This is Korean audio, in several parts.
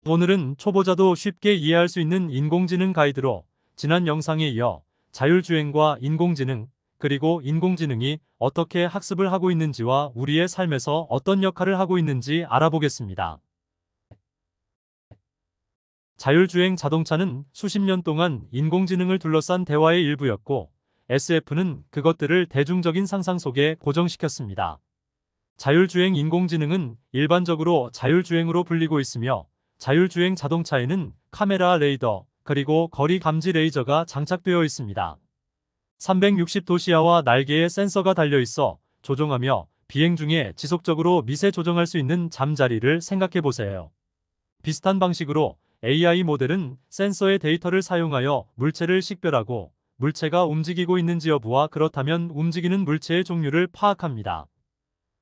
오늘은 초보자도 쉽게 이해할 수 있는 인공지능 가이드로 지난 영상에 이어 자율주행과 인공지능, 그리고 인공지능이 어떻게 학습을 하고 있는지와 우리의 삶에서 어떤 역할을 하고 있는지 알아보겠습니다. 자율주행 자동차는 수십 년 동안 인공지능을 둘러싼 대화의 일부였고, SF는 그것들을 대중적인 상상 속에 고정시켰습니다. 자율주행 인공지능은 일반적으로 자율주행으로 불리고 있으며, 자율주행 자동차에는 카메라, 레이더, 그리고 거리 감지 레이저가 장착되어 있습니다. 360도 시야와 날개에 센서가 달려 있어 조종하며 비행 중에 지속적으로 미세 조정할 수 있는 잠자리를 생각해 보세요. 비슷한 방식으로 AI 모델은 센서의 데이터를 사용하여 물체를 식별하고 물체가 움직이고 있는지 여부와 그렇다면 움직이는 물체의 종류를 파악합니다.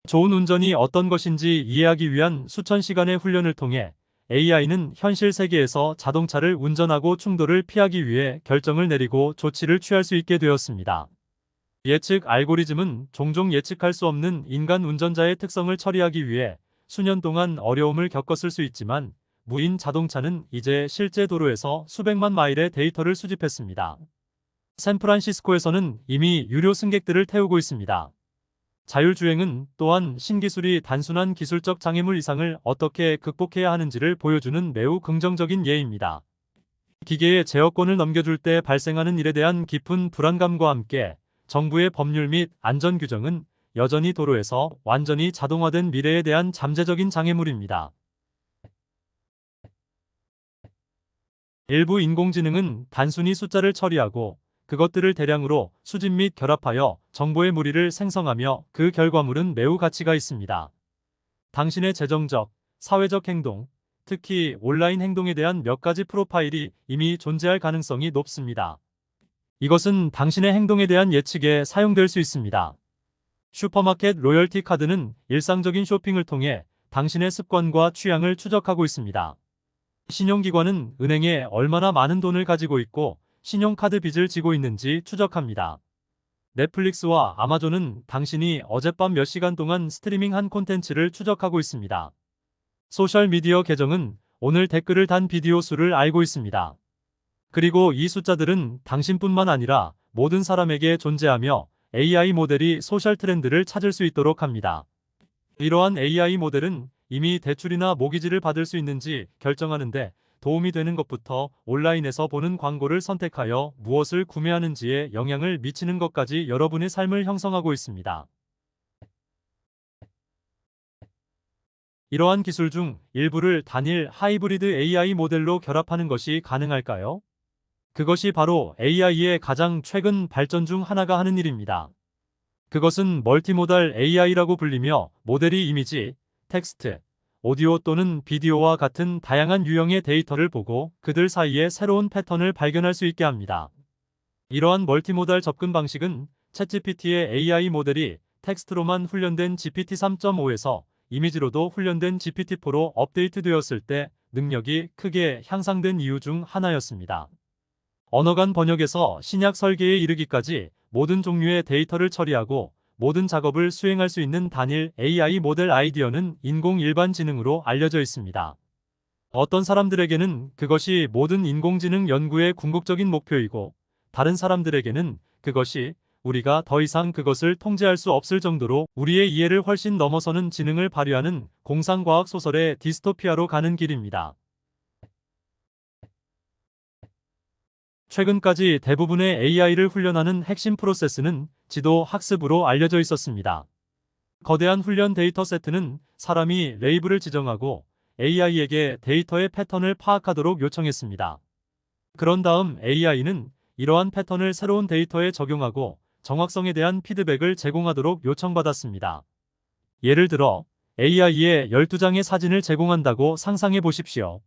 좋은 운전이 어떤 것인지 이해하기 위한 수천 시간의 훈련을 통해 AI는 현실 세계에서 자동차를 운전하고 충돌을 피하기 위해 결정을 내리고 조치를 취할 수 있게 되었습니다. 예측 알고리즘은 종종 예측할 수 없는 인간 운전자의 특성을 처리하기 위해 수년 동안 어려움을 겪었을 수 있지만, 무인 자동차는 이제 실제 도로에서 수백만 마일의 데이터를 수집했습니다. 샌프란시스코에서는 이미 유료 승객들을 태우고 있습니다. 자율주행은 또한 신기술이 단순한 기술적 장애물 이상을 어떻게 극복해야 하는지를 보여주는 매우 긍정적인 예입니다. 기계에 제어권을 넘겨줄 때 발생하는 일에 대한 깊은 불안감과 함께 정부의 법률 및 안전 규정은 여전히 도로에서 완전히 자동화된 미래에 대한 잠재적인 장애물입니다. 일부 인공지능은 단순히 숫자를 처리하고 그것들을 대량으로 수집 및 결합하여 정보의 무리를 생성하며 그 결과물은 매우 가치가 있습니다. 당신의 재정적, 사회적 행동, 특히 온라인 행동에 대한 몇 가지 프로파일이 이미 존재할 가능성이 높습니다. 이것은 당신의 행동에 대한 예측에 사용될 수 있습니다. 슈퍼마켓 로열티 카드는 일상적인 쇼핑을 통해 당신의 습관과 취향을 추적하고 있습니다. 신용기관은 은행에 얼마나 많은 돈을 가지고 있고 신용카드 빚을 지고 있는지 추적합니다. 넷플릭스와 아마존은 당신이 어젯밤 몇 시간 동안 스트리밍한 콘텐츠를 추적하고 있습니다. 소셜미디어 계정은 오늘 댓글을 단 비디오 수를 알고 있습니다. 그리고 이 숫자들은 당신뿐만 아니라 모든 사람에게 존재하며 AI 모델이 소셜 트렌드를 찾을 수 있도록 합니다. 이러한 AI 모델은 이미 대출이나 모기지를 받을 수 있는지 결정하는데 도움이 되는 것부터 온라인에서 보는 광고를 선택하여 무엇을 구매하는지에 영향을 미치는 것까지 여러분의 삶을 형성하고 있습니다. 이러한 기술 중 일부를 단일 하이브리드 AI 모델로 결합하는 것이 가능할까요? 그것이 바로 AI의 가장 최근 발전 중 하나가 하는 일입니다. 그것은 멀티모달 AI라고 불리며 모델이 이미지, 텍스트, 오디오 또는 비디오와 같은 다양한 유형의 데이터를 보고 그들 사이에 새로운 패턴을 발견할 수 있게 합니다. 이러한 멀티모달 접근 방식은 챗GPT의 AI 모델이 텍스트로만 훈련된 GPT-3.5에서 이미지로도 훈련된 GPT-4로 업데이트되었을 때 능력이 크게 향상된 이유 중 하나였습니다. 언어 간 번역에서 신약 설계에 이르기까지 모든 종류의 데이터를 처리하고 모든 작업을 수행할 수 있는 단일 AI 모델 아이디어는 인공 일반지능으로 알려져 있습니다. 어떤 사람들에게는 그것이 모든 인공지능 연구의 궁극적인 목표이고, 다른 사람들에게는 그것이 우리가 더 이상 그것을 통제할 수 없을 정도로 우리의 이해를 훨씬 넘어서는 지능을 발휘하는 공상과학 소설의 디스토피아로 가는 길입니다. 최근까지 대부분의 AI를 훈련하는 핵심 프로세스는 지도 학습으로 알려져 있었습니다. 거대한 훈련 데이터 세트는 사람이 레이블을 지정하고 AI에게 데이터의 패턴을 파악하도록 요청했습니다. 그런 다음 AI는 이러한 패턴을 새로운 데이터에 적용하고 정확성에 대한 피드백을 제공하도록 요청받았습니다. 예를 들어 AI에 12장의 사진을 제공한다고 상상해 보십시오.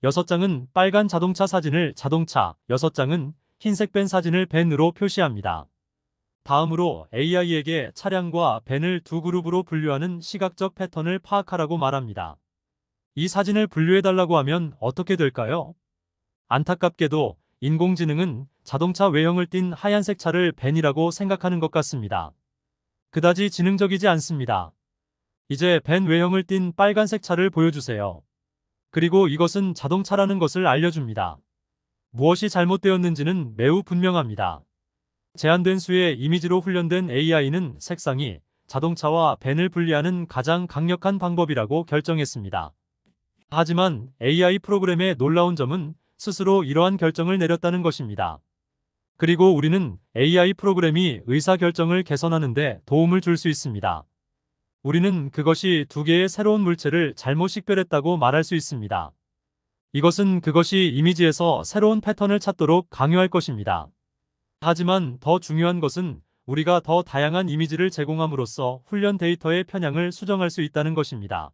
6장은 빨간 자동차 사진을 자동차, 6장은 흰색 밴 사진을 밴으로 표시합니다. 다음으로 AI에게 차량과 밴을 두 그룹으로 분류하는 시각적 패턴을 파악하라고 말합니다. 이 사진을 분류해달라고 하면 어떻게 될까요? 안타깝게도 인공지능은 자동차 외형을 띤 하얀색 차를 밴이라고 생각하는 것 같습니다. 그다지 지능적이지 않습니다. 이제 밴 외형을 띤 빨간색 차를 보여주세요. 그리고 이것은 자동차라는 것을 알려줍니다. 무엇이 잘못되었는지는 매우 분명합니다. 제한된 수의 이미지로 훈련된 AI는 색상이 자동차와 벤을 분리하는 가장 강력한 방법이라고 결정했습니다. 하지만 AI 프로그램의 놀라운 점은 스스로 이러한 결정을 내렸다는 것입니다. 그리고 우리는 AI 프로그램이 의사결정을 개선하는 데 도움을 줄 수 있습니다. 우리는 그것이 두 개의 새로운 물체를 잘못 식별했다고 말할 수 있습니다. 이것은 그것이 이미지에서 새로운 패턴을 찾도록 강요할 것입니다. 하지만 더 중요한 것은 우리가 더 다양한 이미지를 제공함으로써 훈련 데이터의 편향을 수정할 수 있다는 것입니다.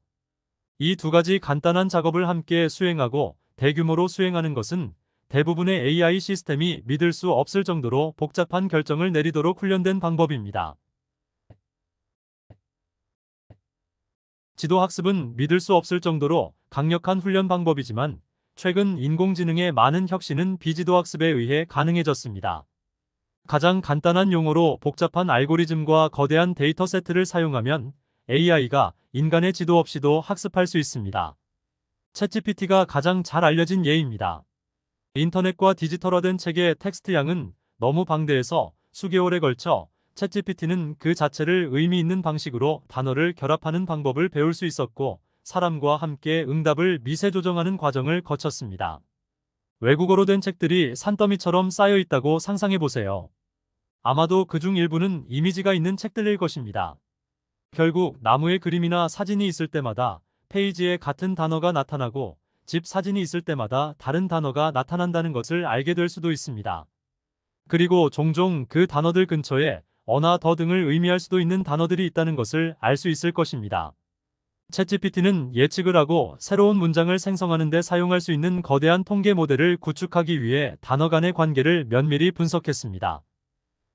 이 두 가지 간단한 작업을 함께 수행하고 대규모로 수행하는 것은 대부분의 AI 시스템이 믿을 수 없을 정도로 복잡한 결정을 내리도록 훈련된 방법입니다. 지도학습은 믿을 수 없을 정도로 강력한 훈련 방법이지만 최근 인공지능의 많은 혁신은 비지도학습에 의해 가능해졌습니다. 가장 간단한 용어로 복잡한 알고리즘과 거대한 데이터 세트를 사용하면 AI가 인간의 지도 없이도 학습할 수 있습니다. 챗GPT가 가장 잘 알려진 예입니다. 인터넷과 디지털화된 책의 텍스트 양은 너무 방대해서 수개월에 걸쳐 챗GPT는 그 자체를 의미 있는 방식으로 단어를 결합하는 방법을 배울 수 있었고 사람과 함께 응답을 미세 조정하는 과정을 거쳤습니다. 외국어로 된 책들이 산더미처럼 쌓여 있다고 상상해 보세요. 아마도 그중 일부는 이미지가 있는 책들일 것입니다. 결국 나무의 그림이나 사진이 있을 때마다 페이지에 같은 단어가 나타나고 집 사진이 있을 때마다 다른 단어가 나타난다는 것을 알게 될 수도 있습니다. 그리고 종종 그 단어들 근처에 어나 더 등을 의미할 수도 있는 단어들이 있다는 것을 알 수 있을 것입니다. 챗GPT는 예측을 하고 새로운 문장을 생성하는 데 사용할 수 있는 거대한 통계 모델을 구축하기 위해 단어 간의 관계를 면밀히 분석했습니다.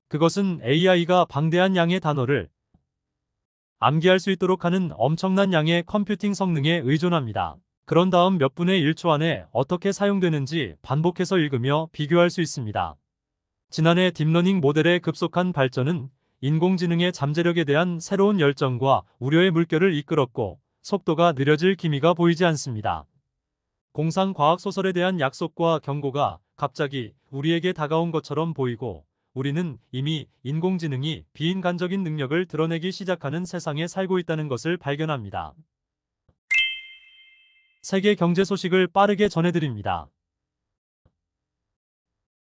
그것은 AI가 방대한 양의 단어를 암기할 수 있도록 하는 엄청난 양의 컴퓨팅 성능에 의존합니다. 그런 다음 몇 분의 1초 안에 어떻게 사용되는지 반복해서 읽으며 비교할 수 있습니다. 지난해 딥러닝 모델의 급속한 발전은 인공지능의 잠재력에 대한 새로운 열정과 우려의 물결을 이끌었고 속도가 느려질 기미가 보이지 않습니다. 공상과학 소설에 대한 약속과 경고가 갑자기 우리에게 다가온 것처럼 보이고 우리는 이미 인공지능이 비인간적인 능력을 드러내기 시작하는 세상에 살고 있다는 것을 발견합니다. 세계 경제 소식을 빠르게 전해드립니다.